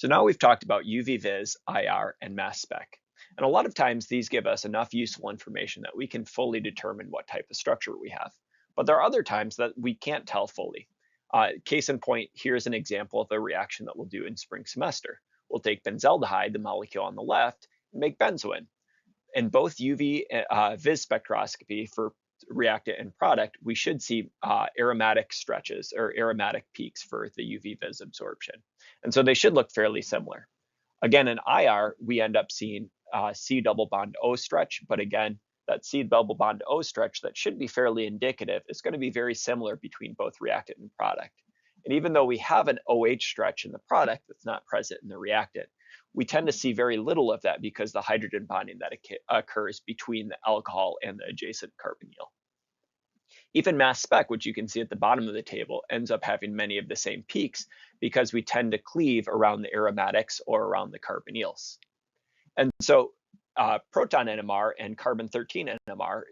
So now we've talked about UV vis, IR, and mass spec. And a lot of times these give us enough useful information that we can fully determine what type of structure we have. But there are other times that we can't tell fully. Case in point, here's an example of a reaction that we'll do in spring semester. We'll take benzaldehyde, the molecule on the left, and make benzoin. In both UV vis spectroscopy for reactant and product, we should see aromatic stretches or aromatic peaks for the UV vis absorption. And so they should look fairly similar. Again, in IR, we end up seeing C double bond O stretch, but again, that C double bond O stretch that should be fairly indicative is going to be very similar between both reactant and product. And even though we have an OH stretch in the product that's not present in the reactant, we tend to see very little of that because the hydrogen bonding that occurs between the alcohol and the adjacent carbonyl. Even mass spec, which you can see at the bottom of the table, ends up having many of the same peaks because we tend to cleave around the aromatics or around the carbonyls. And so proton NMR and carbon-13 NMR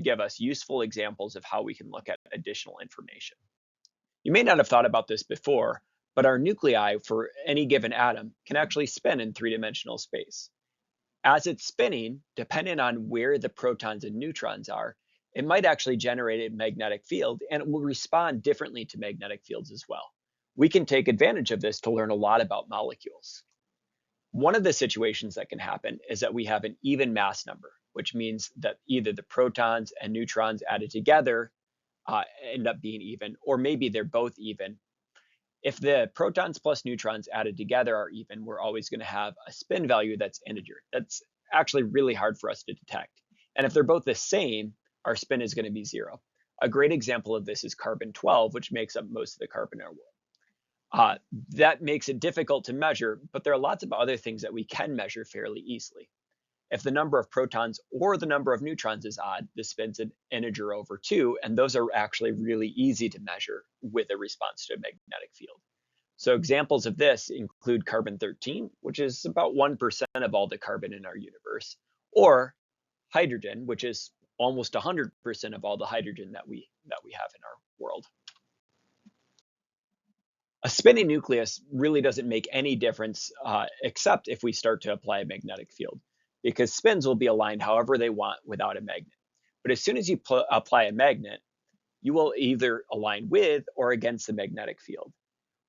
give us useful examples of how we can look at additional information. You may not have thought about this before, but our nuclei for any given atom can actually spin in three-dimensional space. As it's spinning, depending on where the protons and neutrons are, it might actually generate a magnetic field, and it will respond differently to magnetic fields as well. We can take advantage of this to learn a lot about molecules. One of the situations that can happen is that we have an even mass number, which means that either the protons and neutrons added together end up being even, or maybe they're both even. If the protons plus neutrons added together are even, we're always going to have a spin value that's integer. That's actually really hard for us to detect. And if they're both the same, our spin is going to be 0. A great example of this is carbon-12, which makes up most of the carbon in our world. That makes it difficult to measure, but there are lots of other things that we can measure fairly easily. If the number of protons or the number of neutrons is odd, the spin's an integer over 2, and those are actually really easy to measure with a response to a magnetic field. So examples of this include carbon-13, which is about 1% of all the carbon in our universe, or hydrogen, which is almost 100% of all the hydrogen that we have in our world. A spinning nucleus really doesn't make any difference except if we start to apply a magnetic field, because spins will be aligned however they want without a magnet. But as soon as you apply a magnet, you will either align with or against the magnetic field.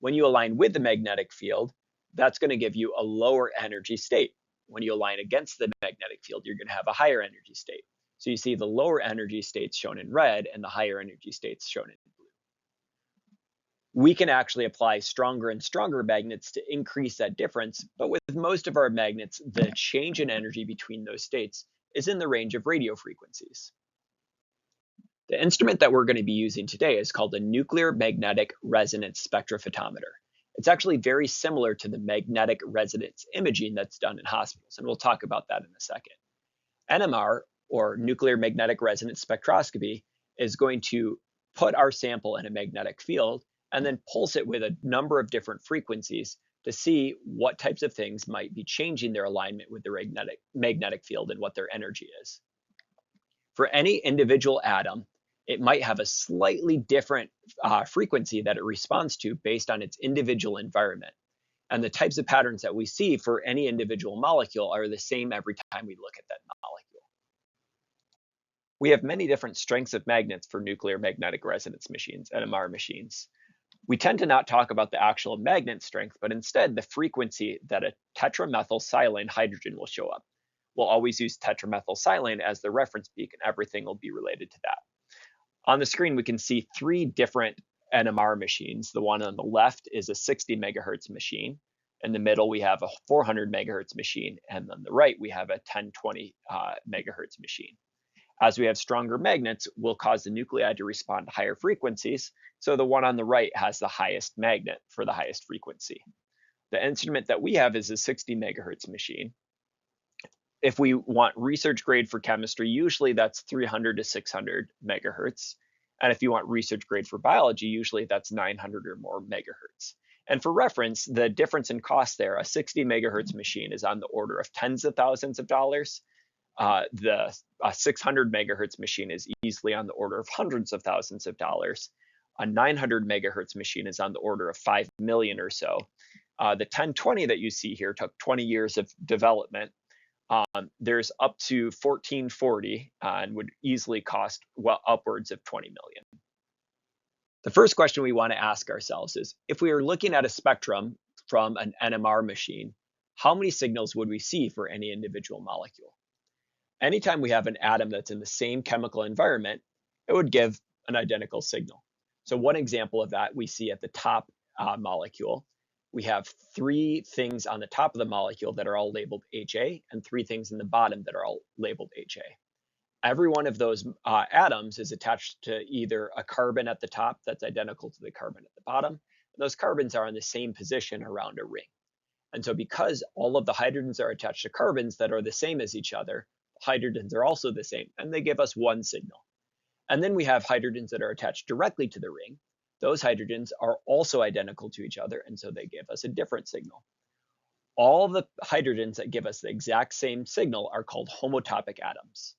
When you align with the magnetic field, that's going to give you a lower energy state. When you align against the magnetic field, you're going to have a higher energy state. So you see the lower energy states shown in red and the higher energy states shown in blue. We can actually apply stronger and stronger magnets to increase that difference, but with most of our magnets, the change in energy between those states is in the range of radio frequencies. The instrument that we're going to be using today is called a nuclear magnetic resonance spectrophotometer. It's actually very similar to the magnetic resonance imaging that's done in hospitals, and we'll talk about that in a second. NMR, or nuclear magnetic resonance spectroscopy, is going to put our sample in a magnetic field and then pulse it with a number of different frequencies to see what types of things might be changing their alignment with the magnetic field and what their energy is. For any individual atom, it might have a slightly different frequency that it responds to based on its individual environment. And the types of patterns that we see for any individual molecule are the same every time we look at that molecule. We have many different strengths of magnets for nuclear magnetic resonance machines, NMR machines. We tend to not talk about the actual magnet strength, but instead the frequency that a tetramethylsilane hydrogen will show up. We'll always use tetramethylsilane as the reference peak, and everything will be related to that. On the screen, we can see 3 different NMR machines. The one on the left is a 60 megahertz machine. In the middle, we have a 400 megahertz machine, and on the right, we have a 1020 megahertz machine. As we have stronger magnets, we'll cause the nuclei to respond to higher frequencies, so the one on the right has the highest magnet for the highest frequency. The instrument that we have is a 60 megahertz machine. If we want research grade for chemistry, usually that's 300 to 600 megahertz. And if you want research grade for biology, usually that's 900 or more megahertz. And for reference, the difference in cost there, a 60 megahertz machine is on the order of tens of thousands of dollars. The 600 megahertz machine is easily on the order of hundreds of thousands of dollars. A 900 megahertz machine is on the order of 5 million or so. The 1020 that you see here took 20 years of development. There's up to 1440 and would easily cost well upwards of 20 million. The first question we want to ask ourselves is, if we were looking at a spectrum from an NMR machine, how many signals would we see for any individual molecule? Anytime we have an atom that's in the same chemical environment, it would give an identical signal. So one example of that we see at the top molecule. We have 3 things on the top of the molecule that are all labeled HA and 3 things in the bottom that are all labeled HA. Every one of those atoms is attached to either a carbon at the top that's identical to the carbon at the bottom. And those carbons are in the same position around a ring. And so because all of the hydrogens are attached to carbons that are the same as each other, hydrogens are also the same, and they give us one signal. And then we have hydrogens that are attached directly to the ring. Those hydrogens are also identical to each other, and so they give us a different signal. All the hydrogens that give us the exact same signal are called homotopic atoms.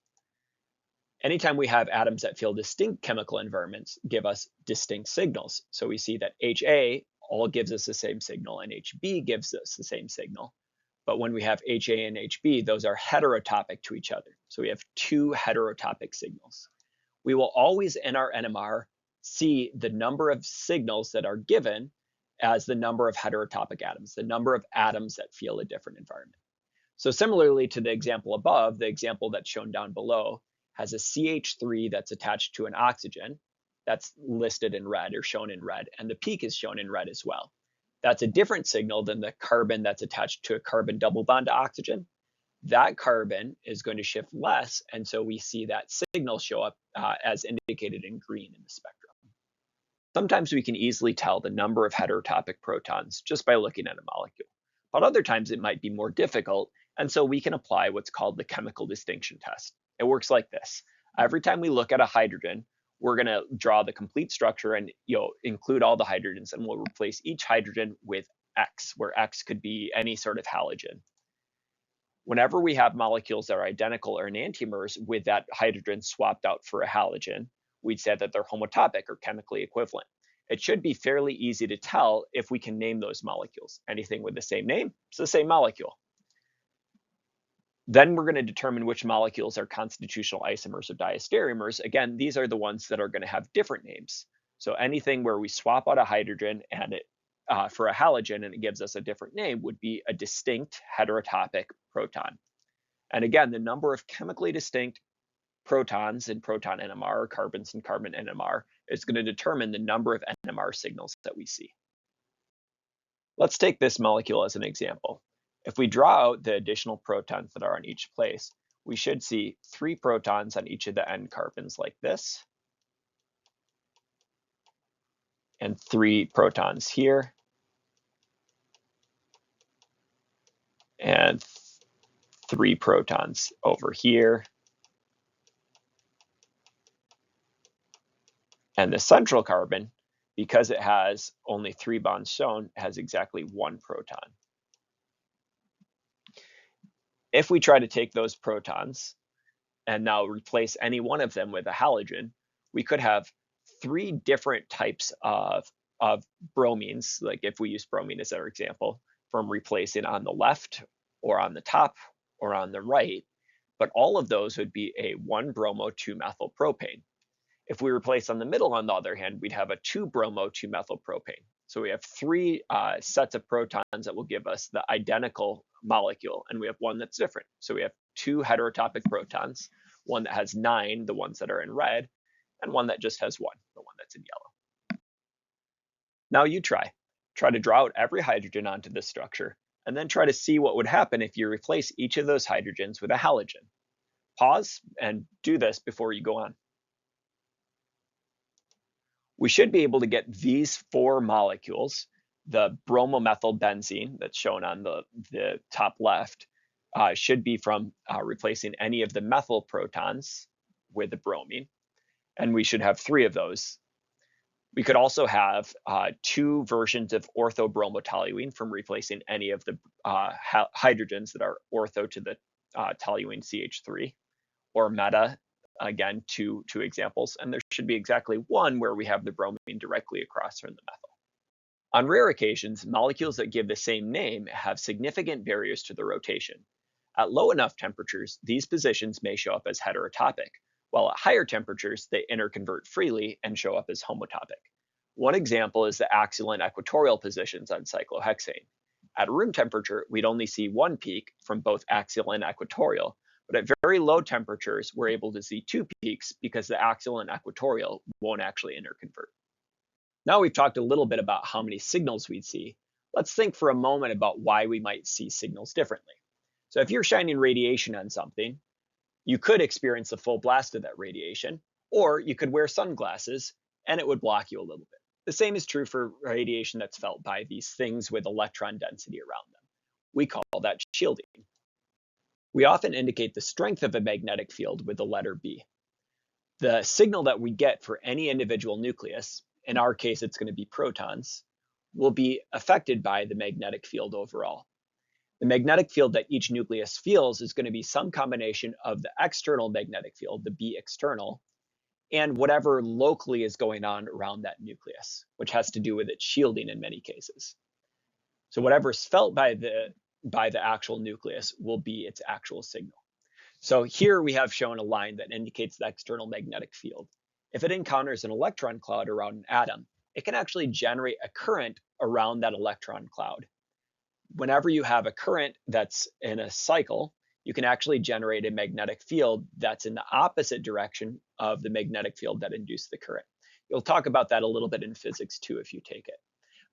Anytime we have atoms that feel distinct chemical environments give us distinct signals. So we see that HA all gives us the same signal and HB gives us the same signal. But when we have HA and HB, those are heterotopic to each other. So we have 2 heterotopic signals. We will always in our NMR see the number of signals that are given as the number of heterotopic atoms, the number of atoms that feel a different environment. So similarly to the example above, the example that's shown down below has a CH3 that's attached to an oxygen that's listed in red or shown in red, and the peak is shown in red as well. That's a different signal than the carbon that's attached to a carbon double bond to oxygen. That carbon is going to shift less, and so we see that signal show up as indicated in green in the spectrum. Sometimes we can easily tell the number of heterotopic protons just by looking at a molecule, but other times it might be more difficult, and so we can apply what's called the chemical distinction test. It works like this. Every time we look at a hydrogen, we're going to draw the complete structure and include all the hydrogens, and we'll replace each hydrogen with X, where X could be any sort of halogen. Whenever we have molecules that are identical or enantiomers with that hydrogen swapped out for a halogen, we'd say that they're homotopic or chemically equivalent. It should be fairly easy to tell if we can name those molecules. Anything with the same name, it's the same molecule. Then we're going to determine which molecules are constitutional isomers or diastereomers. Again, these are the ones that are going to have different names. So anything where we swap out a hydrogen and for a halogen and it gives us a different name would be a distinct heterotopic proton. And again, the number of chemically distinct protons in proton NMR or carbons in carbon NMR is going to determine the number of NMR signals that we see. Let's take this molecule as an example. If we draw out the additional protons that are on each place, we should see 3 protons on each of the end carbons like this, and 3 protons here, and 3 protons over here. And the central carbon, because it has only 3 bonds shown, has exactly 1 proton. If we try to take those protons and now replace any one of them with a halogen, we could have 3 different types of bromines, like if we use bromine as our example, from replacing on the left or on the top or on the right, but all of those would be a 1-bromo 2-methylpropane. If we replace on the middle, on the other hand, we'd have a 2-bromo 2-methylpropane. So we have 3 sets of protons that will give us the identical molecule, and we have one that's different. So we have 2 heterotopic protons, one that has 9, the ones that are in red, and one that just has 1, the one that's in yellow. Now you try to draw out every hydrogen onto this structure, and then try to see what would happen if you replace each of those hydrogens with a halogen. Pause and do this before you go on. We should be able to get these 4 molecules, the bromomethylbenzene that's shown on the top left, should be from replacing any of the methyl protons with the bromine, and we should have 3 of those. We could also have 2 versions of orthobromotoluene from replacing any of the hydrogens that are ortho to the toluene CH3, or meta. Again, 2 examples, and there should be exactly 1 where we have the bromine directly across from the methyl. On rare occasions, molecules that give the same name have significant barriers to their rotation. At low enough temperatures, these positions may show up as heterotopic, while at higher temperatures, they interconvert freely and show up as homotopic. One example is the axial and equatorial positions on cyclohexane. At room temperature, we'd only see one peak from both axial and equatorial, but at very low temperatures, we're able to see two peaks because the axial and equatorial won't actually interconvert. Now we've talked a little bit about how many signals we'd see. Let's think for a moment about why we might see signals differently. So if you're shining radiation on something, you could experience the full blast of that radiation, or you could wear sunglasses and it would block you a little bit. The same is true for radiation that's felt by these things with electron density around them. We call that shielding. We often indicate the strength of a magnetic field with the letter B. The signal that we get for any individual nucleus, in our case it's going to be protons, will be affected by the magnetic field overall. The magnetic field that each nucleus feels is going to be some combination of the external magnetic field, the B external, and whatever locally is going on around that nucleus, which has to do with its shielding in many cases. So whatever's felt by the actual nucleus will be its actual signal. So here we have shown a line that indicates the external magnetic field. If it encounters an electron cloud around an atom, it can actually generate a current around that electron cloud. Whenever you have a current that's in a cycle, you can actually generate a magnetic field that's in the opposite direction of the magnetic field that induced the current. You'll talk about that a little bit in physics too if you take it.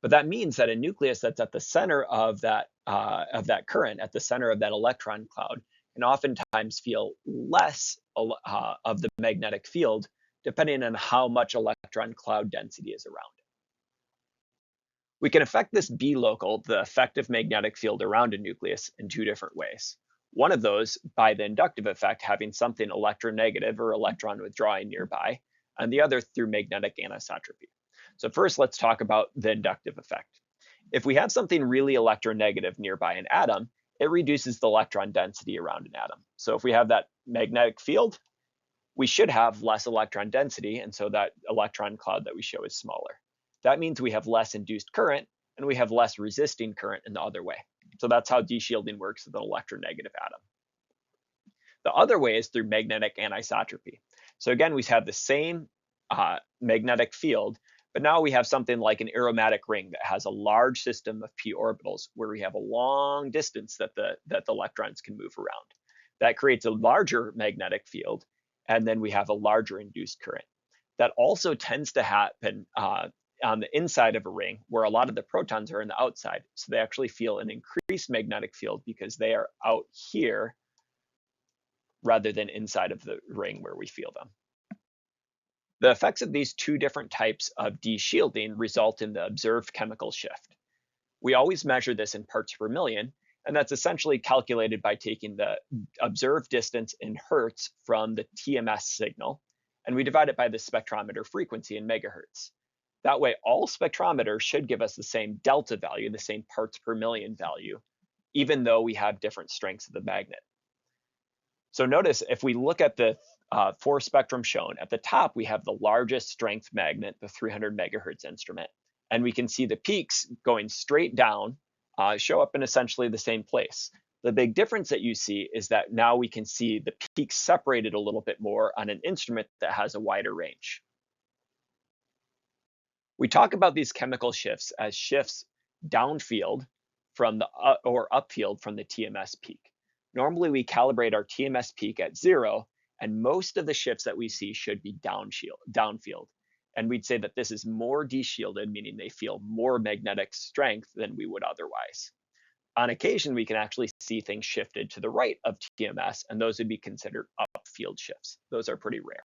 But that means that a nucleus that's at the center of that current, at the center of that electron cloud, can oftentimes feel less of the magnetic field, depending on how much electron cloud density is around it. We can affect this B local, the effective magnetic field around a nucleus, in two different ways. One of those by the inductive effect, having something electronegative or electron withdrawing nearby, and the other through magnetic anisotropy. So first, let's talk about the inductive effect. If we have something really electronegative nearby an atom, it reduces the electron density around an atom. So if we have that magnetic field, we should have less electron density, and so that electron cloud that we show is smaller. That means we have less induced current, and we have less resisting current in the other way. So that's how deshielding works with an electronegative atom. The other way is through magnetic anisotropy. So again, we have the same magnetic field, but now we have something like an aromatic ring that has a large system of p orbitals where we have a long distance that the electrons can move around. That creates a larger magnetic field, and then we have a larger induced current. That also tends to happen on the inside of a ring where a lot of the protons are in the outside. So they actually feel an increased magnetic field because they are out here rather than inside of the ring where we feel them. The effects of these two different types of deshielding result in the observed chemical shift. We always measure this in parts per million, and that's essentially calculated by taking the observed distance in hertz from the TMS signal, and we divide it by the spectrometer frequency in megahertz. That way, all spectrometers should give us the same delta value, the same parts per million value, even though we have different strengths of the magnet. So notice if we look at the four spectrum shown, at the top we have the largest strength magnet, the 300 megahertz instrument, and we can see the peaks going straight down, show up in essentially the same place. The big difference that you see is that now we can see the peaks separated a little bit more on an instrument that has a wider range. We talk about these chemical shifts as shifts downfield from the or upfield from the TMS peak. Normally we calibrate our TMS peak at 0, and most of the shifts that we see should be downfield. And we'd say that this is more deshielded, meaning they feel more magnetic strength than we would otherwise. On occasion, we can actually see things shifted to the right of TMS, and those would be considered upfield shifts. Those are pretty rare.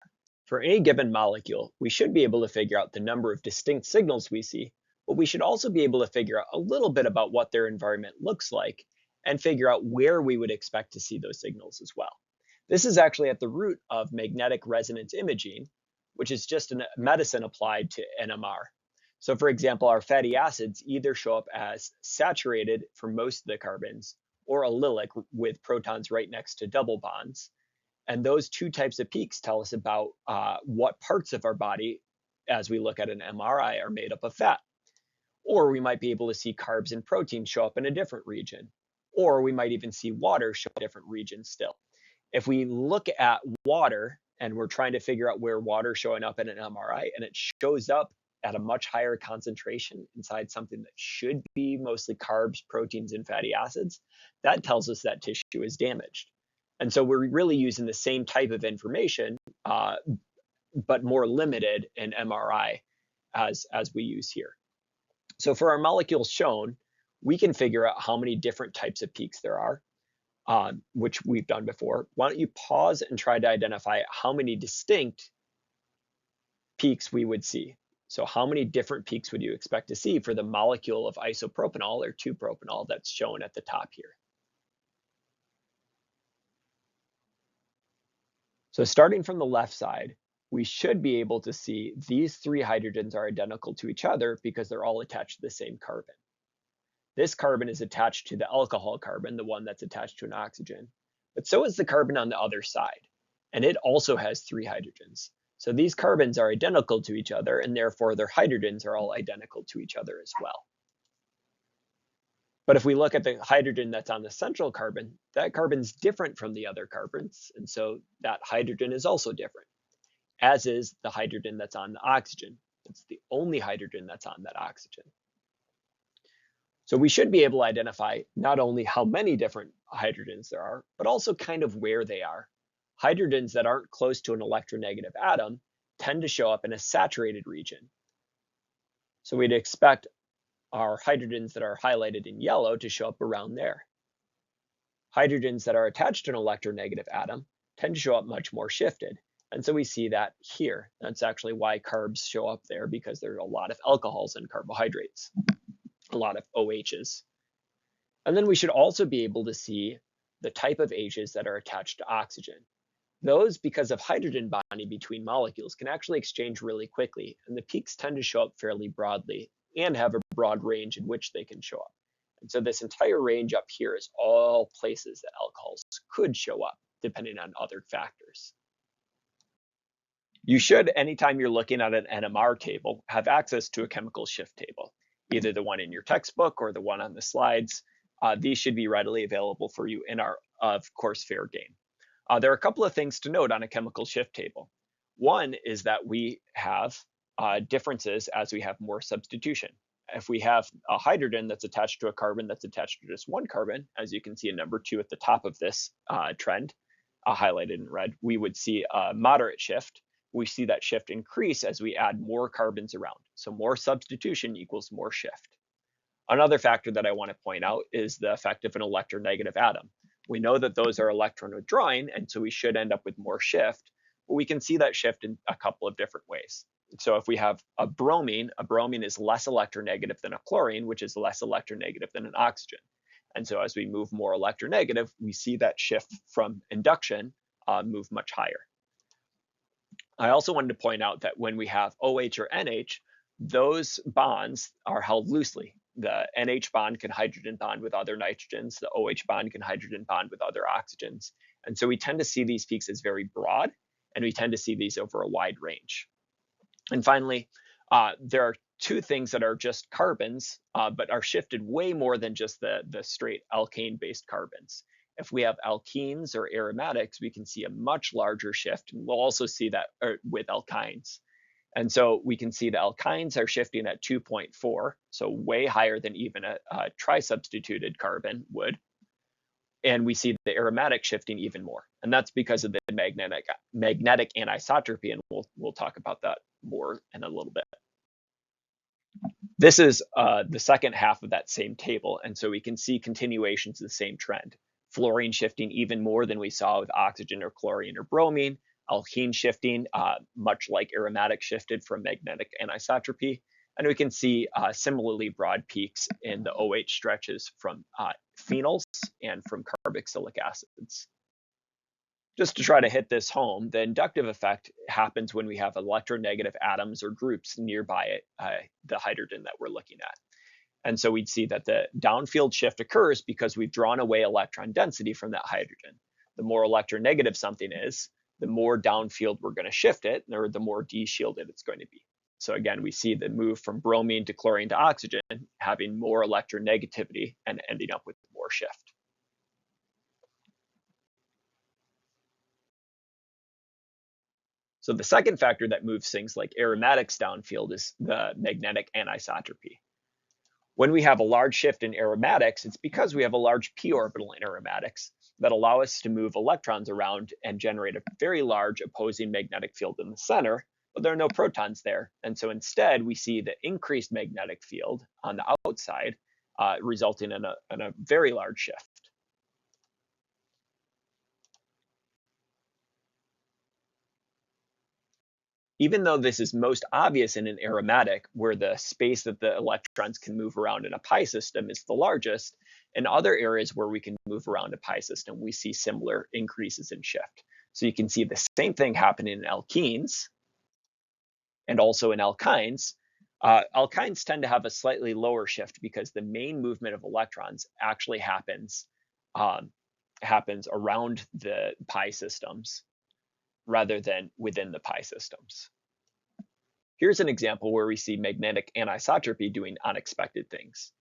For any given molecule, we should be able to figure out the number of distinct signals we see, but we should also be able to figure out a little bit about what their environment looks like and figure out where we would expect to see those signals as well. This is actually at the root of magnetic resonance imaging, which is just a medicine applied to NMR. So for example, our fatty acids either show up as saturated for most of the carbons or allylic with protons right next to double bonds. And those two types of peaks tell us about what parts of our body, as we look at an MRI, are made up of fat. Or we might be able to see carbs and proteins show up in a different region. Or we might even see water show up in a different region still. If we look at water and we're trying to figure out where water's showing up in an MRI and it shows up at a much higher concentration inside something that should be mostly carbs, proteins, and fatty acids, that tells us that tissue is damaged. And so we're really using the same type of information, but more limited in MRI as we use here. So for our molecules shown, we can figure out how many different types of peaks there are, which we've done before. Why don't you pause and try to identify how many distinct peaks we would see? So how many different peaks would you expect to see for the molecule of isopropanol or 2-propanol that's shown at the top here? So starting from the left side, we should be able to see these 3 hydrogens are identical to each other because they're all attached to the same carbon. This carbon is attached to the alcohol carbon, the one that's attached to an oxygen, but so is the carbon on the other side, and it also has 3 hydrogens. So these carbons are identical to each other, and therefore their hydrogens are all identical to each other as well. But if we look at the hydrogen that's on the central carbon, that carbon's different from the other carbons, and so that hydrogen is also different, as is the hydrogen that's on the oxygen. It's the only hydrogen that's on that oxygen. So we should be able to identify not only how many different hydrogens there are, but also kind of where they are. Hydrogens that aren't close to an electronegative atom tend to show up in a saturated region. So we'd expect our hydrogens that are highlighted in yellow to show up around there. Hydrogens that are attached to an electronegative atom tend to show up much more shifted. And so we see that here. That's actually why carbs show up there, because there are a lot of alcohols and carbohydrates, a lot of OHs. And then we should also be able to see the type of H's that are attached to oxygen. Those, because of hydrogen bonding between molecules, can actually exchange really quickly, and the peaks tend to show up fairly broadly and have a broad range in which they can show up. And so this entire range up here is all places that alcohols could show up, depending on other factors. You should, anytime you're looking at an NMR table, have access to a chemical shift table, either the one in your textbook or the one on the slides. These should be readily available for you in our, of course, fair game. There are a couple of things to note on a chemical shift table. One is that we have differences as we have more substitution. If we have a hydrogen that's attached to a carbon that's attached to just one carbon, as you can see in number 2 at the top of this trend, highlighted in red, we would see a moderate shift. We see that shift increase as we add more carbons around. So more substitution equals more shift. Another factor that I want to point out is the effect of an electronegative atom. We know that those are electron withdrawing, and so we should end up with more shift, but we can see that shift in a couple of different ways. So if we have a bromine is less electronegative than a chlorine, which is less electronegative than an oxygen. And so as we move more electronegative, we see that shift from induction move much higher. I also wanted to point out that when we have OH or NH, those bonds are held loosely. The NH bond can hydrogen bond with other nitrogens. The OH bond can hydrogen bond with other oxygens. And so we tend to see these peaks as very broad, and we tend to see these over a wide range. And finally, there are 2 things that are just carbons, but are shifted way more than just the straight alkane-based carbons. If we have alkenes or aromatics, we can see a much larger shift. And we'll also see that with alkynes. And so we can see the alkynes are shifting at 2.4, so way higher than even a tri-substituted carbon would. And we see the aromatic shifting even more. And that's because of the magnetic anisotropy, and we'll talk about that more in a little bit. This is the second half of that same table, and so we can see continuations of the same trend. Fluorine shifting even more than we saw with oxygen or chlorine or bromine, alkene shifting, much like aromatic shifted from magnetic anisotropy. And we can see similarly broad peaks in the OH stretches from phenols and from carboxylic acids. Just to try to hit this home, the inductive effect happens when we have electronegative atoms or groups nearby the hydrogen that we're looking at. And so we'd see that the downfield shift occurs because we've drawn away electron density from that hydrogen. The more electronegative something is, the more downfield we're going to shift it, or the more de-shielded it's going to be. So again, we see the move from bromine to chlorine to oxygen having more electronegativity and ending up with more shift. So the second factor that moves things like aromatics downfield is the magnetic anisotropy. When we have a large shift in aromatics, it's because we have a large p orbital in aromatics that allow us to move electrons around and generate a very large opposing magnetic field in the center, but there are no protons there. And so instead, we see the increased magnetic field on the outside, resulting in a very large shift. Even though this is most obvious in an aromatic, where the space that the electrons can move around in a pi system is the largest, in other areas where we can move around a pi system, we see similar increases in shift. So you can see the same thing happening in alkenes and also in alkynes. Alkynes tend to have a slightly lower shift because the main movement of electrons actually happens around the pi systems rather than within the pi systems. Here's an example where we see magnetic anisotropy doing unexpected things.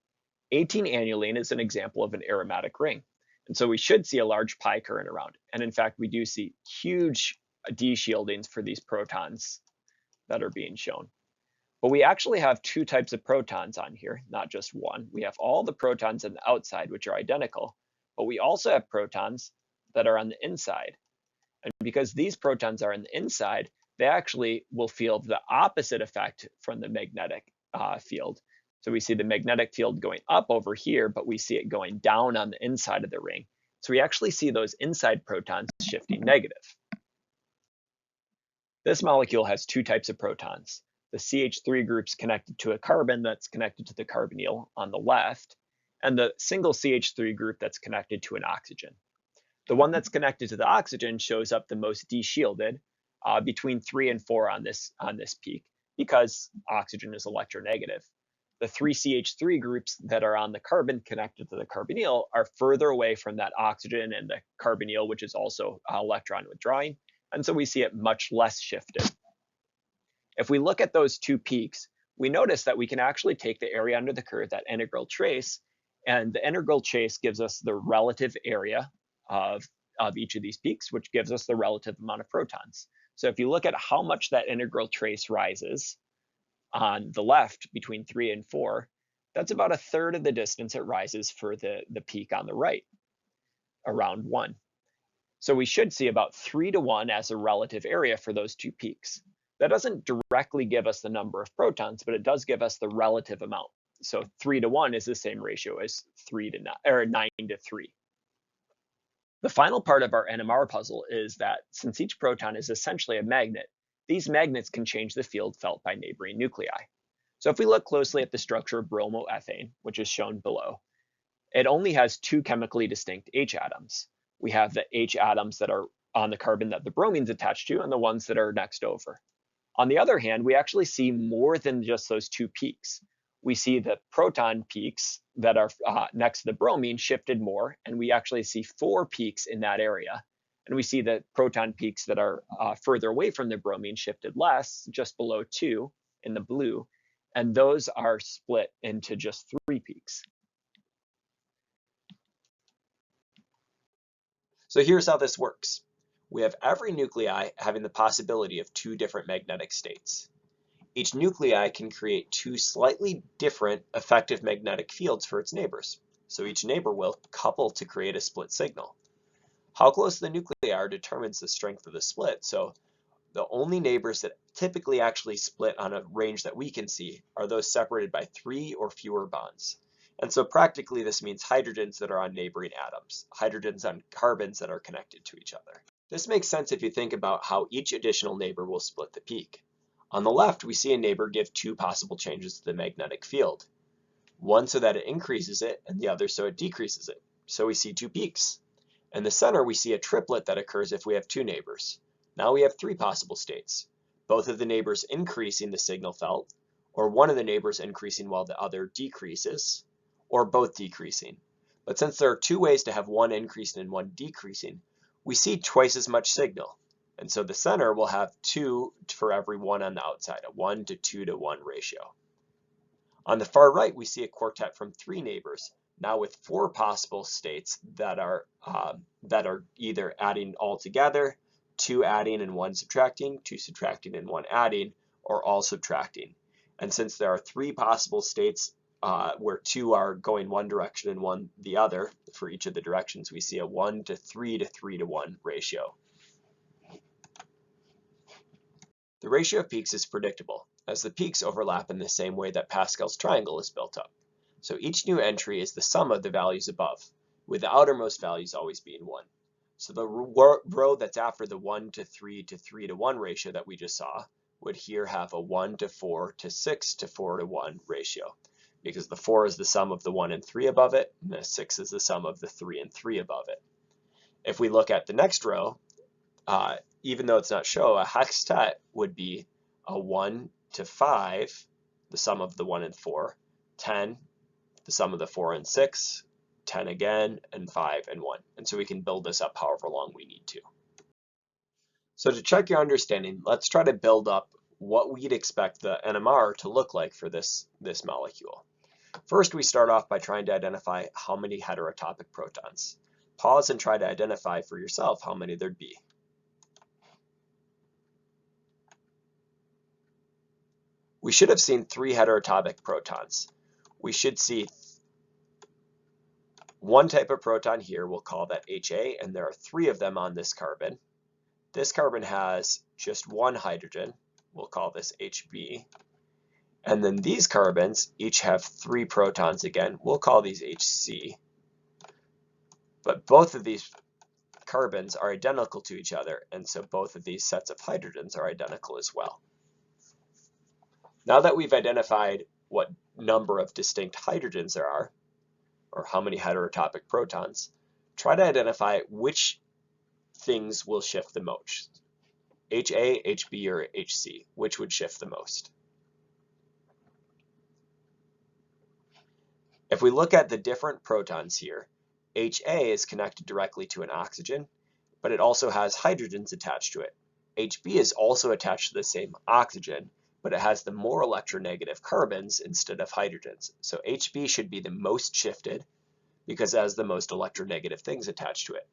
18-aniline is an example of an aromatic ring. And so we should see a large pi current around. And in fact, we do see huge d-shieldings for these protons that are being shown. But we actually have two types of protons on here, not just one. We have all the protons on the outside, which are identical, but we also have protons that are on the inside. And because these protons are on the inside, they actually will feel the opposite effect from the magnetic field. So we see the magnetic field going up over here, but we see it going down on the inside of the ring. So we actually see those inside protons shifting negative. This molecule has two types of protons. The CH3 group's connected to a carbon that's connected to the carbonyl on the left, and the single CH3 group that's connected to an oxygen. The one that's connected to the oxygen shows up the most de-shielded, between 3 and 4 on this peak, because oxygen is electronegative. The three CH3 groups that are on the carbon connected to the carbonyl are further away from that oxygen and the carbonyl, which is also electron withdrawing, and so we see it much less shifted. If we look at those two peaks, we notice that we can actually take the area under the curve, that integral trace, and the integral trace gives us the relative area of each of these peaks, which gives us the relative amount of protons. So if you look at how much that integral trace rises on the left between 3 and 4, that's about a third of the distance it rises for the peak on the right, around 1. So we should see about 3 to 1 as a relative area for those two peaks. That doesn't directly give us the number of protons, but it does give us the relative amount. So 3 to 1 is the same ratio as 9 to 3. The final part of our NMR puzzle is that since each proton is essentially a magnet, these magnets can change the field felt by neighboring nuclei. So if we look closely at the structure of bromoethane, which is shown below, it only has two chemically distinct H atoms. We have the H atoms that are on the carbon that the bromine's attached to and the ones that are next over. On the other hand, we actually see more than just those two peaks. We see the proton peaks that are next to the bromine shifted more, and we actually see 4 peaks in that area. And we see the proton peaks that are further away from the bromine shifted less, just below 2 in the blue, and those are split into just 3 peaks. So here's how this works. We have every nuclei having the possibility of 2 different magnetic states. Each nuclei can create 2 slightly different effective magnetic fields for its neighbors. So each neighbor will couple to create a split signal. How close the nuclei are determines the strength of the split. So the only neighbors that typically actually split on a range that we can see are those separated by 3 or fewer bonds. And so practically this means hydrogens that are on neighboring atoms, hydrogens on carbons that are connected to each other. This makes sense if you think about how each additional neighbor will split the peak. On the left, we see a neighbor give 2 possible changes to the magnetic field. One so that it increases it, and the other so it decreases it. So we see 2 peaks. In the center, we see a triplet that occurs if we have 2 neighbors. Now we have 3 possible states. Both of the neighbors increasing the signal felt, or one of the neighbors increasing while the other decreases, or both decreasing. But since there are 2 ways to have one increasing and one decreasing, we see twice as much signal. And so the center will have 2 for every 1 on the outside, a 1 to 2 to 1 ratio. On the far right, we see a quartet from 3 neighbors, now with 4 possible states that are either adding all together, 2 adding and 1 subtracting, 2 subtracting and 1 adding, or all subtracting. And since there are 3 possible states where 2 are going one direction and 1 the other for each of the directions, we see a 1 to 3 to 3 to 1 ratio. The ratio of peaks is predictable, as the peaks overlap in the same way that Pascal's triangle is built up. So each new entry is the sum of the values above, with the outermost values always being 1. So the row that's after the 1 to 3 to 3 to 1 ratio that we just saw would here have a 1 to 4 to 6 to 4 to 1 ratio, because the 4 is the sum of the 1 and 3 above it, and the 6 is the sum of the 3 and 3 above it. If we look at the next row, even though it's not shown, a hextet would be a 1 to 5, the sum of the 1 and 4, 10, the sum of the 4 and 6, 10 again, and 5 and 1. And so we can build this up however long we need to. So to check your understanding, let's try to build up what we'd expect the NMR to look like for this molecule. First, we start off by trying to identify how many heterotopic protons. Pause and try to identify for yourself how many there'd be. We should have seen 3 heterotopic protons. We should see one type of proton here, we'll call that HA, and there are 3 of them on this carbon. This carbon has just 1 hydrogen, we'll call this HB. And then these carbons each have 3 protons again, we'll call these HC. But both of these carbons are identical to each other, and so both of these sets of hydrogens are identical as well. Now that we've identified what number of distinct hydrogens there are, or how many heterotopic protons, try to identify which things will shift the most. HA, HB, or HC, which would shift the most? If we look at the different protons here, HA is connected directly to an oxygen, but it also has hydrogens attached to it. HB is also attached to the same oxygen, but it has the more electronegative carbons instead of hydrogens. So HB should be the most shifted because it has the most electronegative things attached to it.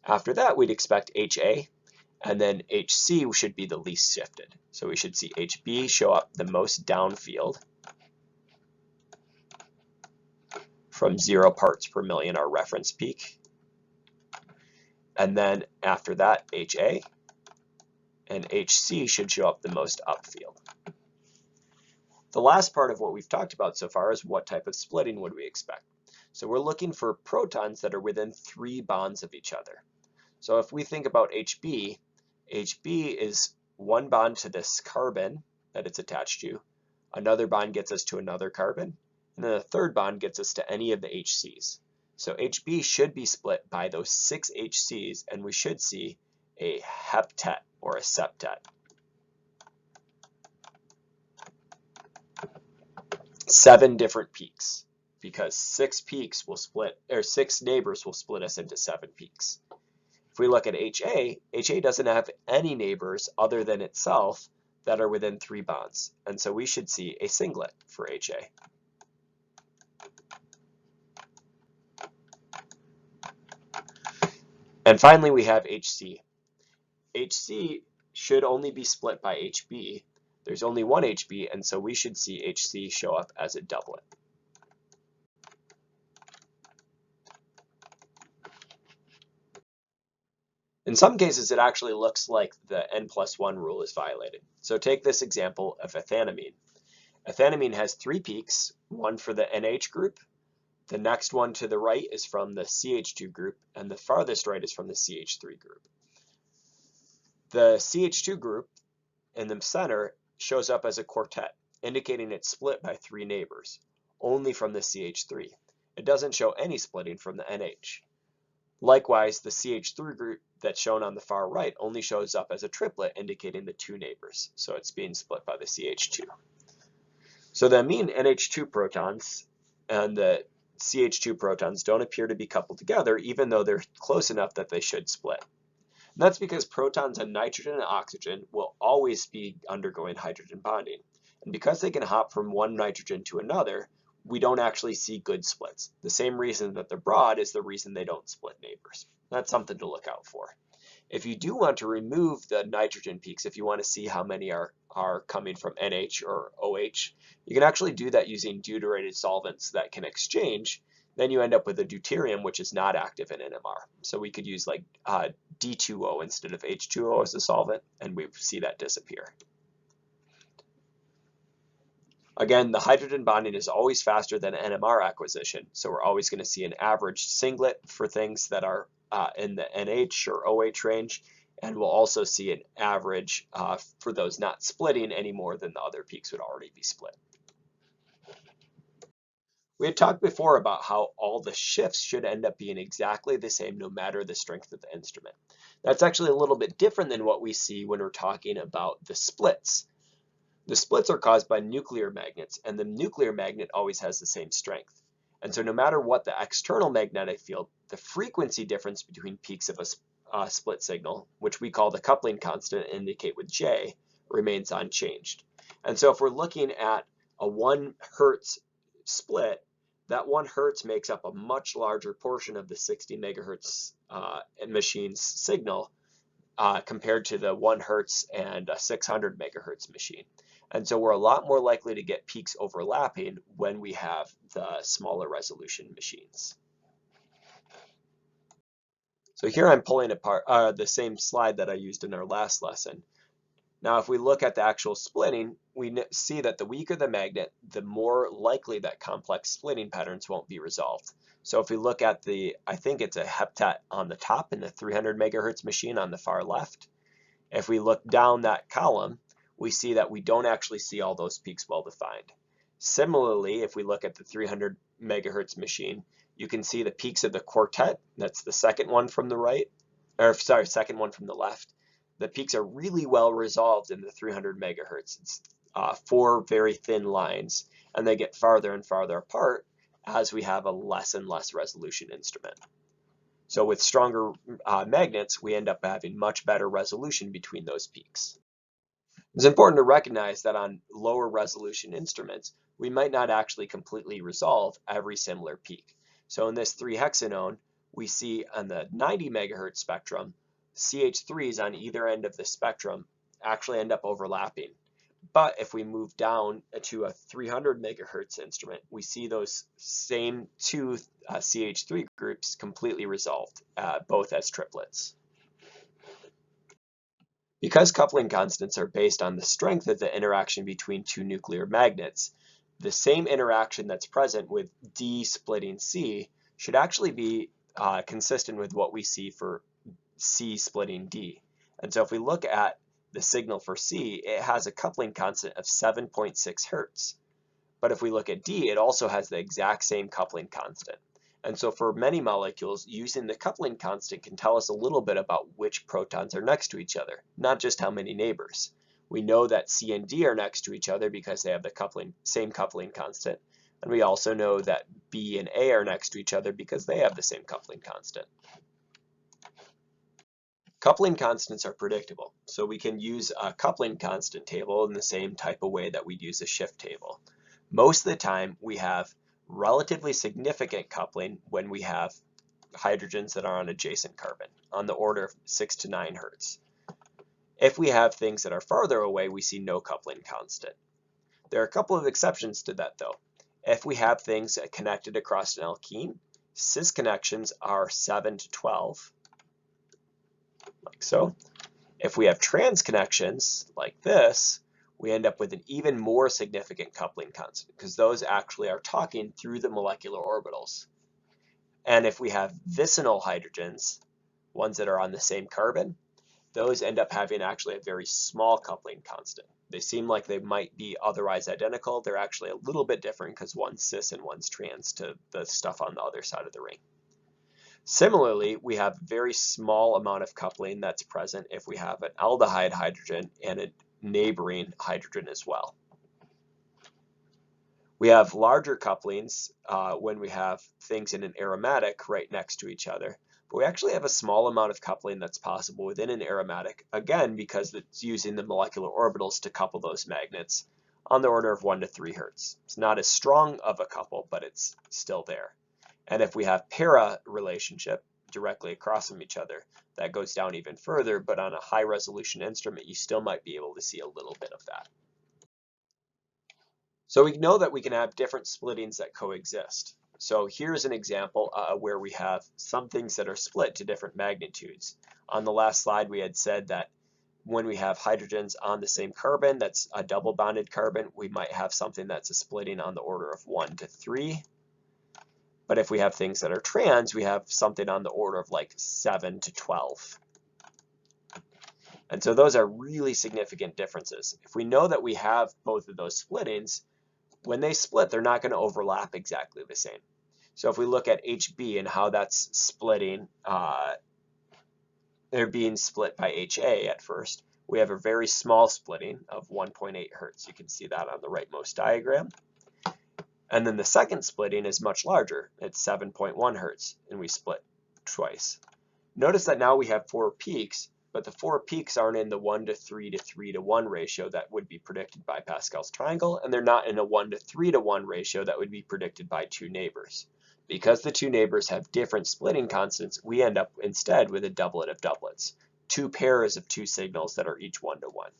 After that, we'd expect HA, and then HC should be the least shifted. So we should see HB show up the most downfield from 0 parts per million, our reference peak. And then after that, HA and HC should show up the most upfield. The last part of what we've talked about so far is what type of splitting would we expect. So we're looking for protons that are within 3 bonds of each other. So if we think about HB, HB is 1 bond to this carbon that it's attached to, another bond gets us to another carbon, and then a third bond gets us to any of the HCs. So HB should be split by those 6 HCs, and we should see a heptet or a septet. 7 different peaks, because 6 peaks will split, or 6 neighbors will split us into 7 peaks. If we look at HA, HA doesn't have any neighbors other than itself that are within 3 bonds, and so we should see a singlet for HA. And finally, we have HC. HC should only be split by HB. There's only 1 HB, and so we should see HC show up as a doublet. In some cases, it actually looks like the N+1 rule is violated. So take this example of ethanamine. Ethanamine has 3 peaks, one for the NH group, the next one to the right is from the CH2 group, and the farthest right is from the CH3 group. The CH2 group in the center shows up as a quartet, indicating it's split by 3 neighbors, only from the CH3. It doesn't show any splitting from the NH. Likewise, the CH3 group that's shown on the far right only shows up as a triplet, indicating the 2 neighbors, so it's being split by the CH2. So the amine NH2 protons and the CH2 protons don't appear to be coupled together, even though they're close enough that they should split. And that's because protons and nitrogen and oxygen will always be undergoing hydrogen bonding. And because they can hop from one nitrogen to another, we don't actually see good splits. The same reason that they're broad is the reason they don't split neighbors. That's something to look out for. If you do want to remove the nitrogen peaks, if you want to see how many are coming from NH or OH, you can actually do that using deuterated solvents that can exchange. Then you end up with a deuterium, which is not active in NMR. So we could use like D2O instead of H2O as a solvent, and we see that disappear. Again, the hydrogen bonding is always faster than NMR acquisition, so we're always going to see an average singlet for things that are in the NH or OH range, and we'll also see an average for those not splitting any more than the other peaks would already be split. We had talked before about how all the shifts should end up being exactly the same no matter the strength of the instrument. That's actually a little bit different than what we see when we're talking about the splits. The splits are caused by nuclear magnets, and the nuclear magnet always has the same strength. And so no matter what the external magnetic field, the frequency difference between peaks of a split signal, which we call the coupling constant and indicate with J, remains unchanged. And so if we're looking at a 1 Hertz split, that 1 Hertz makes up a much larger portion of the 60 megahertz machine's signal compared to the 1 Hertz and a 600 megahertz machine. And so we're a lot more likely to get peaks overlapping when we have the smaller resolution machines. So here I'm pulling apart the same slide that I used in our last lesson. Now if we look at the actual splitting, we see that the weaker the magnet, the more likely that complex splitting patterns won't be resolved. So if we look at I think it's a heptat on the top in the 300 megahertz machine on the far left. If we look down that column, we see that we don't actually see all those peaks well defined. Similarly, if we look at the 300 megahertz machine, you can see the peaks of the quartet. That's the second one from the right, or sorry, second one from the left. The peaks are really well resolved in the 300 megahertz. It's 4 very thin lines, and they get farther and farther apart as we have a less and less resolution instrument. So with stronger magnets, we end up having much better resolution between those peaks. It's important to recognize that on lower resolution instruments, we might not actually completely resolve every similar peak. So in this 3-hexanone, we see on the 90 megahertz spectrum, CH3s on either end of the spectrum actually end up overlapping. But if we move down to a 300 megahertz instrument, we see those same 2 CH3 groups completely resolved, both as triplets. Because coupling constants are based on the strength of the interaction between 2 nuclear magnets, the same interaction that's present with D splitting C should actually be consistent with what we see for C splitting D. And so if we look at the signal for C, it has a coupling constant of 7.6 Hertz. But if we look at D, it also has the exact same coupling constant. And so for many molecules, using the coupling constant can tell us a little bit about which protons are next to each other, not just how many neighbors. We know that C and D are next to each other because they have the same coupling constant. And we also know that B and A are next to each other because they have the same coupling constant. Coupling constants are predictable, so we can use a coupling constant table in the same type of way that we'd use a shift table. Most of the time, we have relatively significant coupling when we have hydrogens that are on adjacent carbon, on the order of 6 to 9 Hertz. If we have things that are farther away, we see no coupling constant. There are a couple of exceptions to that, though. If we have things connected across an alkene, cis connections are 7 to 12, like so. If we have trans connections, like this, we end up with an even more significant coupling constant because those actually are talking through the molecular orbitals. And if we have vicinal hydrogens, ones that are on the same carbon, those end up having actually a very small coupling constant. They seem like they might be otherwise identical. They're actually a little bit different because one's cis and one's trans to the stuff on the other side of the ring. Similarly, we have a very small amount of coupling that's present if we have an aldehyde hydrogen and a neighboring hydrogen as well. We have larger couplings when we have things in an aromatic right next to each other, But we actually have a small amount of coupling that's possible within an aromatic, again, because it's using the molecular orbitals to couple those magnets on the order of 1 to 3 Hertz. It's not as strong of a couple, but it's still there. And if we have para relationship directly across from each other, that goes down even further, but on a high resolution instrument, you still might be able to see a little bit of that. So we know that we can have different splittings that coexist. So here's an example where we have some things that are split to different magnitudes. On the last slide, we had said that when we have hydrogens on the same carbon, that's a double bonded carbon, we might have something that's a splitting on the order of 1 to 3. But if we have things that are trans, we have something on the order of like 7 to 12. And so those are really significant differences. If we know that we have both of those splittings, when they split, they're not going to overlap exactly the same. So if we look at HB and how that's splitting, they're being split by HA at first. We have a very small splitting of 1.8 Hertz. You can see that on the rightmost diagram. And then the second splitting is much larger. It's 7.1 Hertz, and we split twice. Notice that now we have 4 peaks, but the 4 peaks aren't in the 1 to 3 to 3 to 1 ratio that would be predicted by Pascal's triangle, and they're not in a 1 to 3 to 1 ratio that would be predicted by 2 neighbors. Because the 2 neighbors have different splitting constants, we end up instead with a doublet of doublets, 2 pairs of 2 signals that are each 1 to 1.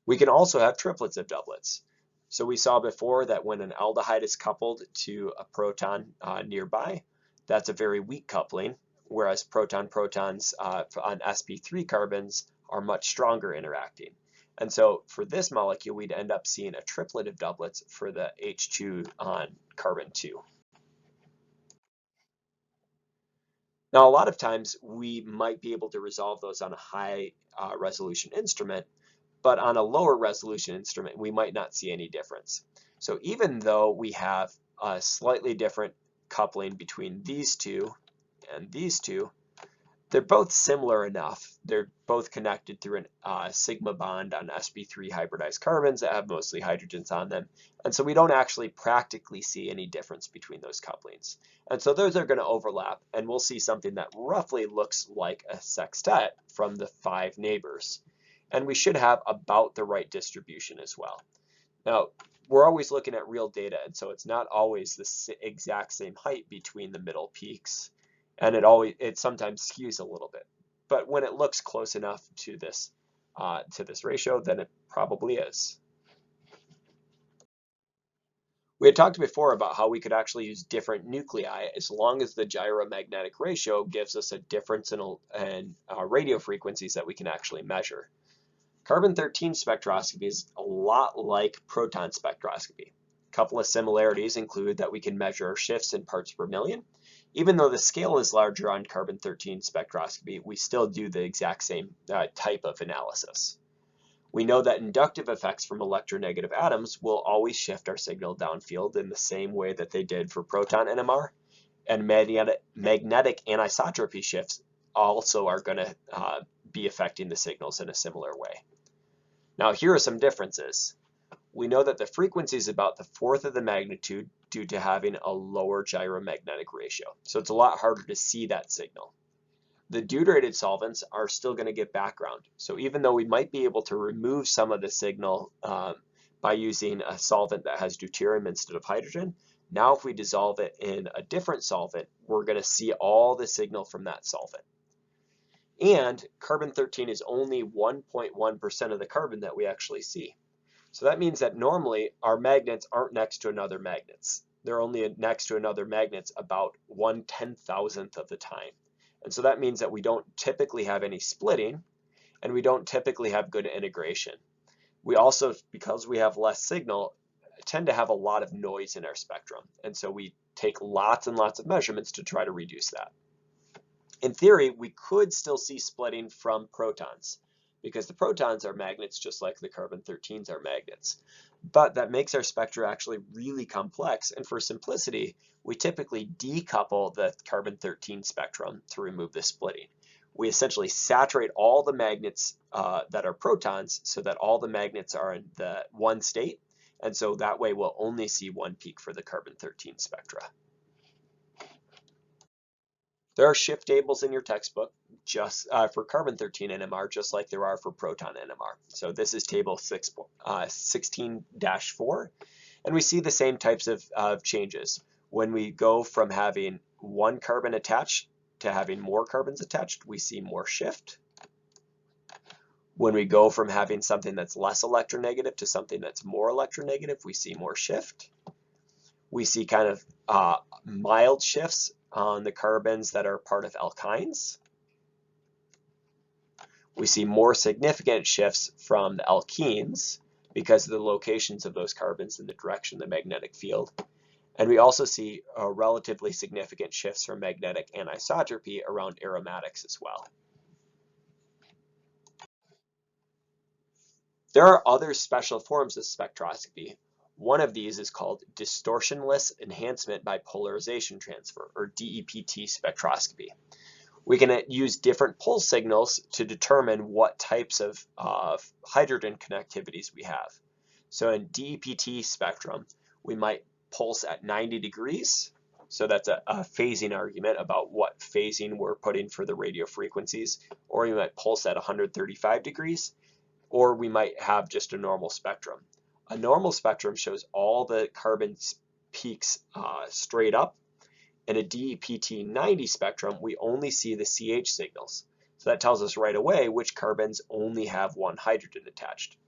We can also have triplets of doublets. So we saw before that when an aldehyde is coupled to a proton nearby, that's a very weak coupling, whereas proton-protons on sp3 carbons are much stronger interacting. And so for this molecule, we'd end up seeing a triplet of doublets for the H2 on carbon 2. Now, a lot of times we might be able to resolve those on a high resolution instrument, but on a lower resolution instrument, we might not see any difference. So even though we have a slightly different coupling between these two and these two, they're both similar enough. They're both connected through a sigma bond on sp3 hybridized carbons that have mostly hydrogens on them. And so we don't actually practically see any difference between those couplings. And so those are going to overlap, and we'll see something that roughly looks like a sextet from the 5 neighbors. And we should have about the right distribution as well. Now, we're always looking at real data, and so it's not always the exact same height between the middle peaks, and it sometimes skews a little bit. But when it looks close enough to this ratio, then it probably is. We had talked before about how we could actually use different nuclei as long as the gyromagnetic ratio gives us a difference in radio frequencies that we can actually measure. Carbon-13 spectroscopy is a lot like proton spectroscopy. A couple of similarities include that we can measure shifts in parts per million. Even though the scale is larger on carbon-13 spectroscopy, we still do the exact same type of analysis. We know that inductive effects from electronegative atoms will always shift our signal downfield in the same way that they did for proton NMR, and magnetic anisotropy shifts also are going to be affecting the signals in a similar way. Now, here are some differences. We know that the frequency is about the 1/4 of the magnitude due to having a lower gyromagnetic ratio. So it's a lot harder to see that signal. The deuterated solvents are still going to get background. So even though we might be able to remove some of the signal by using a solvent that has deuterium instead of hydrogen, now if we dissolve it in a different solvent, we're going to see all the signal from that solvent. And carbon-13 is only 1.1% of the carbon that we actually see. So that means that normally our magnets aren't next to another magnets. They're only next to another magnets about 1/10,000th of the time. And so that means that we don't typically have any splitting, and we don't typically have good integration. We also, because we have less signal, tend to have a lot of noise in our spectrum. And so we take lots and lots of measurements to try to reduce that. In theory, we could still see splitting from protons because the protons are magnets just like the carbon-13s are magnets. But that makes our spectra actually really complex, and for simplicity, we typically decouple the carbon-13 spectrum to remove the splitting. We essentially saturate all the magnets that are protons so that all the magnets are in the one state, and so that way we'll only see one peak for the carbon-13 spectra. There are shift tables in your textbook just for carbon-13 NMR, just like there are for proton NMR. So this is table 16-4, and we see the same types of changes. When we go from having one carbon attached to having more carbons attached, we see more shift. When we go from having something that's less electronegative to something that's more electronegative, we see more shift. We see kind of mild shifts on the carbons that are part of alkynes. We see more significant shifts from the alkenes because of the locations of those carbons in the direction of the magnetic field. And we also see relatively significant shifts from magnetic anisotropy around aromatics as well. There are other special forms of spectroscopy. One of these is called distortionless enhancement by polarization transfer, or DEPT spectroscopy. We can use different pulse signals to determine what types of hydrogen connectivities we have. So in DEPT spectrum, we might pulse at 90 degrees. So that's a phasing argument about what phasing we're putting for the radio frequencies. Or we might pulse at 135 degrees, or we might have just a normal spectrum. A normal spectrum shows all the carbon peaks straight up. In a DEPT 90 spectrum, we only see the CH signals. So that tells us right away which carbons only have one hydrogen attached.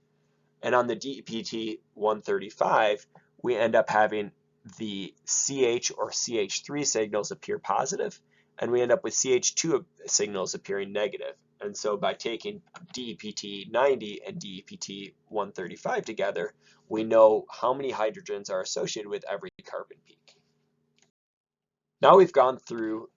And on the DEPT 135, we end up having the CH or CH3 signals appear positive, and we end up with CH2 signals appearing negative. And so by taking DEPT 90 and DEPT 135 together, we know how many hydrogens are associated with every carbon peak. Now we've gone through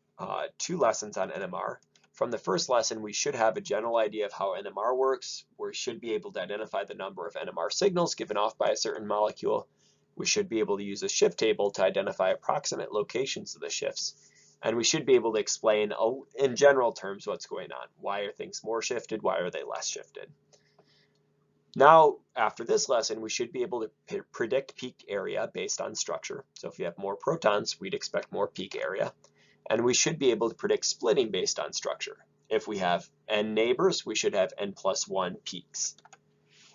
2 lessons on NMR. From the first lesson, we should have a general idea of how NMR works. We should be able to identify the number of NMR signals given off by a certain molecule. We should be able to use a shift table to identify approximate locations of the shifts. And we should be able to explain in general terms what's going on. Why are things more shifted? Why are they less shifted? Now, after this lesson, we should be able to predict peak area based on structure. So if you have more protons, we'd expect more peak area. And we should be able to predict splitting based on structure. If we have n neighbors, we should have n+1 peaks.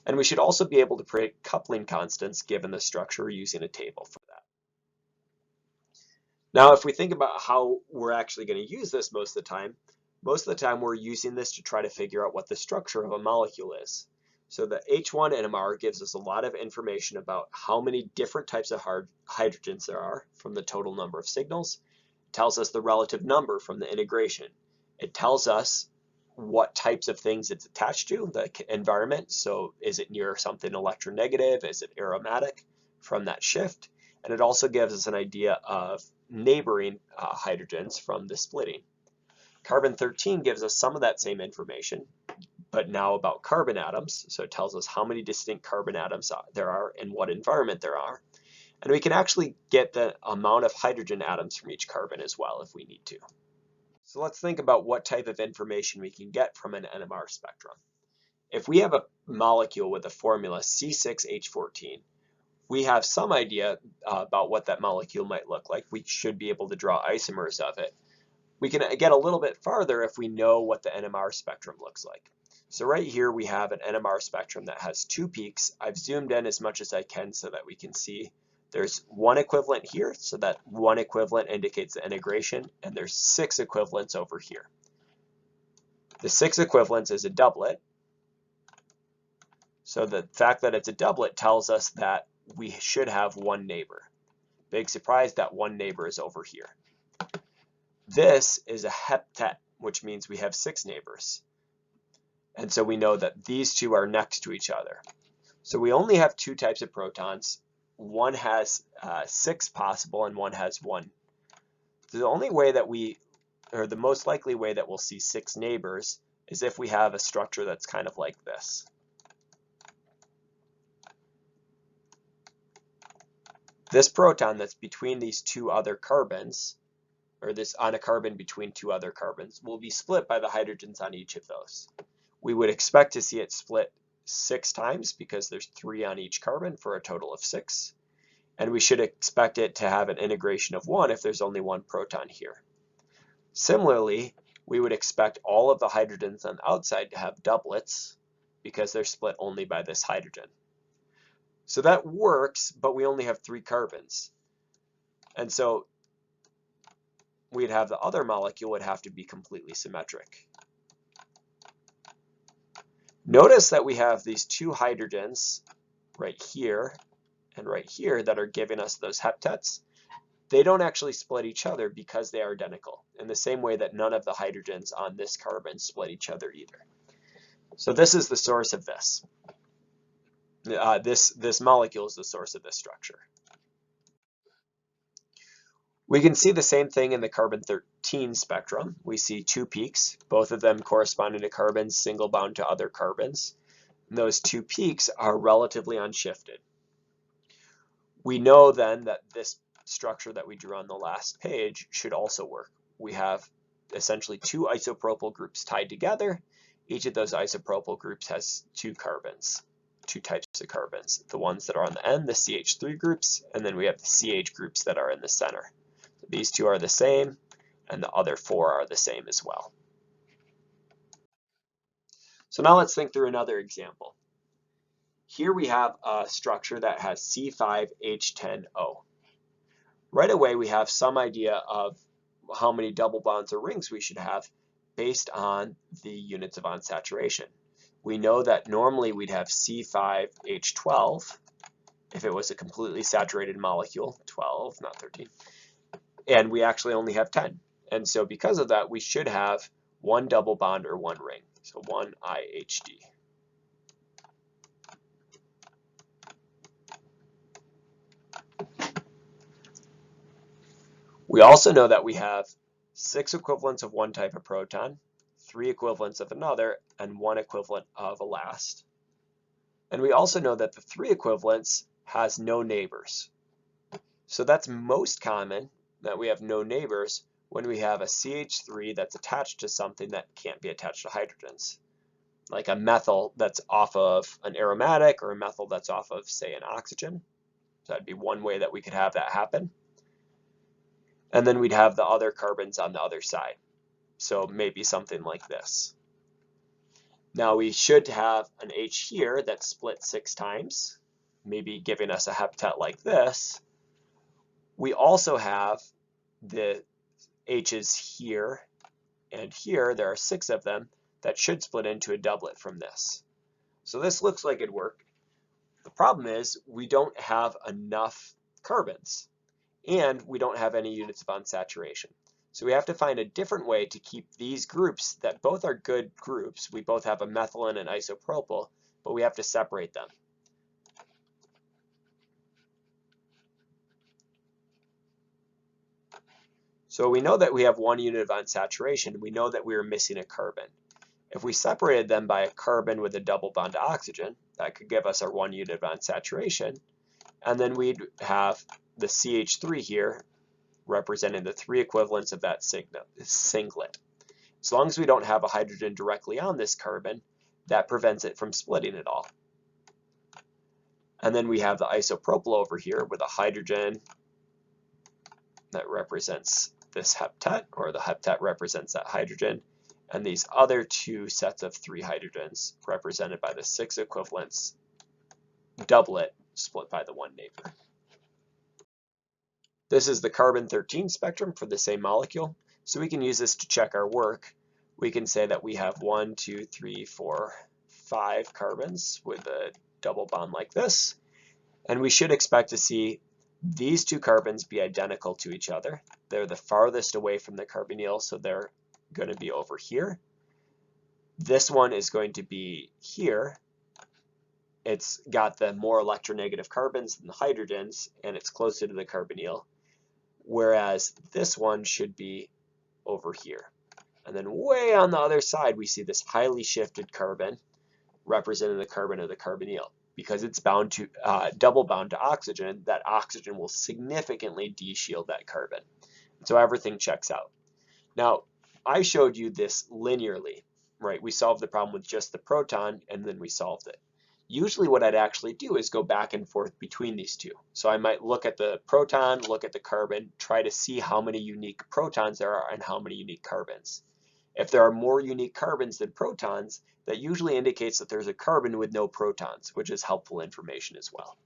And we should also be able to predict coupling constants given the structure using a table for that. Now, if we think about how we're actually going to use this most of the time we're using this to try to figure out what the structure of a molecule is. So the H1 NMR gives us a lot of information about how many different types of hydrogens there are from the total number of signals. It tells us the relative number from the integration. It tells us what types of things it's attached to, the environment. So is it near something electronegative? Is it aromatic from that shift? And it also gives us an idea of neighboring hydrogens from the splitting. Carbon-13 gives us some of that same information, but now about carbon atoms. So it tells us how many distinct carbon atoms there are and what environment there are. And we can actually get the amount of hydrogen atoms from each carbon as well if we need to. So let's think about what type of information we can get from an NMR spectrum. If we have a molecule with a formula C6H14, we have some idea about what that molecule might look like. We should be able to draw isomers of it. We can get a little bit farther if we know what the NMR spectrum looks like. So right here we have an NMR spectrum that has 2 peaks. I've zoomed in as much as I can so that we can see there's 1 equivalent here, so that 1 equivalent indicates the integration, and there's 6 equivalents over here. The 6 equivalents is a doublet. So the fact that it's a doublet tells us that we should have 1 neighbor. Big surprise, that 1 neighbor is over here. This is a heptet, which means we have 6 neighbors. And so we know that these 2 are next to each other. So we only have 2 types of protons. One has 6 possible and one has 1. The only way that the most likely way that we'll see 6 neighbors is if we have a structure that's kind of like this. This proton that's between these 2 other carbons, or this on a carbon between 2 other carbons, will be split by the hydrogens on each of those. We would expect to see it split 6 times because there's 3 on each carbon for a total of 6. And we should expect it to have an integration of 1 if there's only 1 proton here. Similarly, we would expect all of the hydrogens on the outside to have doublets because they're split only by this hydrogen. So that works, but we only have 3 carbons. And so we'd have the other molecule would have to be completely symmetric. Notice that we have these 2 hydrogens right here and right here that are giving us those heptets. They don't actually split each other because they are identical, in the same way that none of the hydrogens on this carbon split each other either. So this is the source of this. This molecule is the source of this structure. We can see the same thing in the carbon-13 spectrum. We see 2 peaks, both of them corresponding to carbons single bound to other carbons. And those 2 peaks are relatively unshifted. We know then that this structure that we drew on the last page should also work. We have essentially 2 isopropyl groups tied together. Each of those isopropyl groups has 2 carbons, 2 types of carbons. The ones that are on the end, the CH3 groups, and then we have the CH groups that are in the center. These 2 are the same, and the other 4 are the same as well. So now let's think through another example. Here we have a structure that has C5H10O. Right away we have some idea of how many double bonds or rings we should have based on the units of unsaturation. We know that normally we'd have C5H12 if it was a completely saturated molecule, 12, not 13, and we actually only have 10. And so because of that, we should have 1 double bond or 1 ring, so 1 IHD. We also know that we have 6 equivalents of one type of proton, 3 equivalents of another, and 1 equivalent of a last. And we also know that the 3 equivalents has no neighbors. So that's most common that we have no neighbors when we have a CH3 that's attached to something that can't be attached to hydrogens, like a methyl that's off of an aromatic or a methyl that's off of, say, an oxygen. So that'd be one way that we could have that happen. And then we'd have the other carbons on the other side. So maybe something like this. Now we should have an H here that's split 6 times, maybe giving us a heptet like this. We also have the H's here and here. There are 6 of them that should split into a doublet from this. So this looks like it'd work. The problem is we don't have enough carbons, and we don't have any units of unsaturation. So we have to find a different way to keep these groups that both are good groups. We both have a methyl and an isopropyl, but we have to separate them. So we know that we have 1 unit of unsaturation. We know that we are missing a carbon. If we separated them by a carbon with a double bond to oxygen, that could give us our 1 unit of unsaturation. And then we'd have the CH3 here representing the 3 equivalents of that singlet. As long as we don't have a hydrogen directly on this carbon, that prevents it from splitting at all. And then we have the isopropyl over here with a hydrogen that represents this heptet, or the heptet represents that hydrogen, and these other 2 sets of 3 hydrogens represented by the 6 equivalents doublet split by the 1 neighbor. This is the carbon-13 spectrum for the same molecule, so we can use this to check our work. We can say that we have 1, 2, 3, 4, 5 carbons with a double bond like this, and we should expect to see these 2 carbons be identical to each other. They're the farthest away from the carbonyl, so they're going to be over here. This one is going to be here. It's got the more electronegative carbons than the hydrogens, and it's closer to the carbonyl, whereas this one should be over here. And then way on the other side, we see this highly shifted carbon representing the carbon of the carbonyl. Because it's bound to double bound to oxygen, that oxygen will significantly de-shield that carbon. So everything checks out. Now, I showed you this linearly, right? We solved the problem with just the proton, and then we solved it. Usually what I'd actually do is go back and forth between these two. So I might look at the proton, look at the carbon, try to see how many unique protons there are and how many unique carbons. If there are more unique carbons than protons, that usually indicates that there's a carbon with no protons, which is helpful information as well.